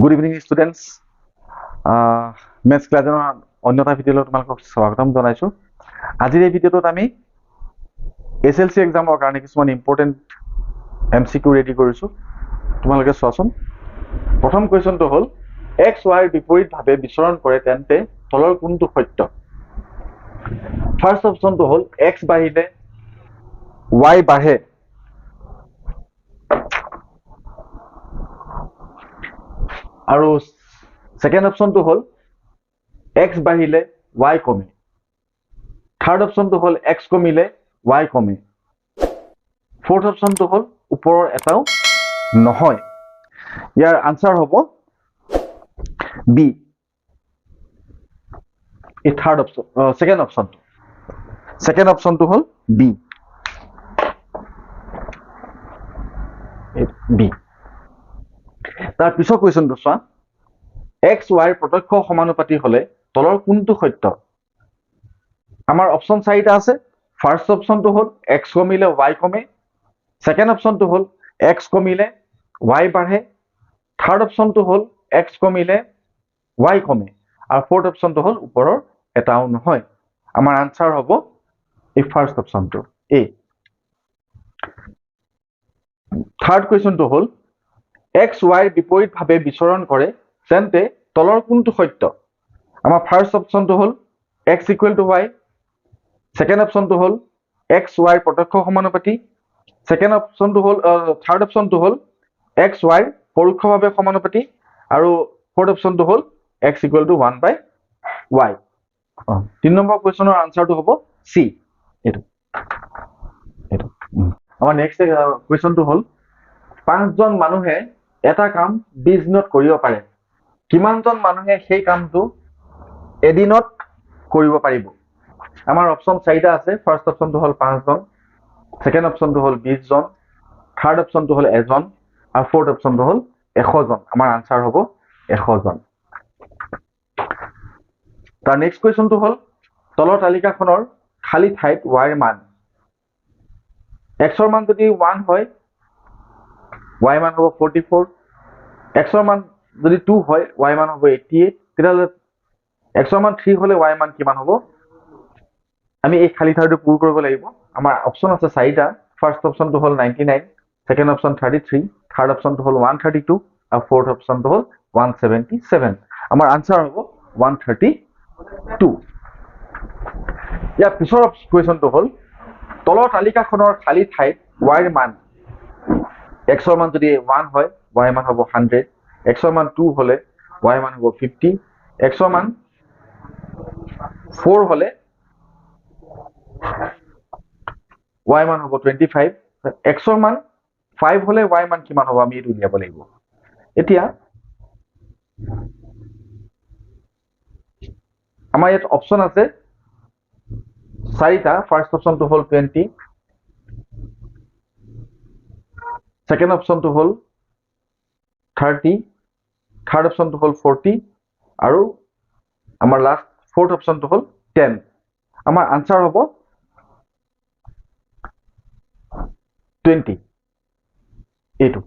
Good evening, students. Maths class অন্যটা ভিডিঅ'লৈ তোমালোকক স্বাগতম জনাইছো। আজিৰ এই ভিডিঅ'টোত আমি SLC এক্সামৰ কাৰণে কিছুমান ইম্পৰ্টেণ্ট MCQ ৰেডি কৰিছো। তোমালোকে চোৱাচোন। প্ৰথম কুৱেশ্যনটো হ'ল x y ৰ বিপৰীতভাৱে বিচৰণ কৰে তেন্তে তলৰ কোনটো সত্য? ফাৰ্ষ্ট অপচনটো হ'ল x বাঢ়িলে y বাঢ়ে। আৰু সেকেন্ড অপশনটো হল x বাঢ়িলে y কমে। থাৰ্ড অপশনটো হল x কমিলে y কমে। ফোৰ্থ অপশনটো হল ওপৰৰ এটাও নহয়। ইয়াৰ আনসাৰ হ'ব বি। এই থাৰ্ড অপশন সেকেন্ড অপশনটো হল বি। বি। তাৰ পিছৰ কুৱেশ্যনটো চোৱা, x y প্ৰত্যক্ষ সমানুপাতি হলে তলৰ কোনটো সত্য? আমাৰ অপশন চাৰিটা আছে। ফাৰ্ষ্ট অপশনটো হল x কমিলে y কমে। সেকেন্ড অপশনটো হল x কমিলে y বাঢ়ে। থাৰ্ড অপশনটো হল x কমিলে y কমে। আৰু ফোৰ্থ অপশনটো হল ওপৰৰ এটাও নহয়। আমাৰ আনসাৰ হ'ব এই ফাৰ্ষ্ট অপশনটো এ। থাৰ্ড কুৱেশ্যনটো হল x y ৰ বিপৰীতভাৱে বিচৰণ কৰে তেন্তে তলৰ কোনটো সত্য? আমাৰ ফাৰ্ষ্ট অপশনটো হল x equal to y। Second অপশনটো হল x y ৰ প্ৰত্যক্ষ সমানুপাতি। সেকেন্ড অপশনটো হল থাৰ্ড অপশনটো হল x y ৰ পৰোক্ষভাৱে সমানুপাতি। আৰু ফোৰ্থ অপশনটো হল x equal to 1/y। 3 number কুৱেশ্যনৰ আনসাৰটো হ'ব সি। এইটো আমাৰ নেক্সট কুৱেশ্যনটো হল 5 জন মানুহে এটা কাম 20 দিনত কৰিব পাৰে। কিমানজন মানুহে সেই কামটো এদিনত কৰিব পাৰিব? আমাৰ অপশন চাৰিটা আছে। ফাৰ্ষ্ট অপশনটো হল 5 জন। সেকেন্ড অপশনটো হল 20 জন। থাৰ্ড অপশনটো হল এজন। আৰু ফোৰ্থ অপশনটো হল 100 জন। আমাৰ আনসাৰ হ'ব 100 জন। তাৰ নেক্সট কুৱেশ্যনটো হল তলৰ তালিকাখনৰ খালী ঠাইত y ৰ মান। x ৰ মান যদি 1 হয় y মান হ'ব 44। x ৰ মান যদি 2 হয় y মান হ'ব 88। তেতিয়াহ'লে x ৰ মান 3 হলে y মান কিমান হ'ব? আমি এই খালী ঠাইটো পূৰ কৰিব লাগিব। আমাৰ অপশন আছে চাৰিটা। ফাৰ্ষ্ট অপশনটো হল 99। Second option 33। থাৰ্ড অপশনটো হল 132। আৰু ফোৰ্থ অপশনটো হল 177। আমাৰ আনসাৰ হ'ব 132। ইয়াৰ পিছৰ কুৱেশ্যনটো হল তলৰ তালিকাখনৰ খালী ঠাইত y ৰ মান। x ৰ মান যদি 1 হয় y মান হ'ব 100। x ৰ মান 2 হলে y মান হ'ব 50। x ৰ মান 4 হলে y মান হ'ব 25। x ৰ মান 5 হলে y মান কিমান হ'ব? আমি এইটো উলিয়াব লাগিব। এতিয়া আমাৰ ইয়াত অপশন আছে চাৰিটা। ফাৰ্ষ্ট অপশনটো হল 20। সেকেন্ড অপশনটো হল 30। থাৰ্ড অপশনটো হল 40। আৰু আমাৰ লাষ্ট ফোৰ্থ অপশনটো হল 10। আমাৰ আনসাৰ হ'ব 20। এইটো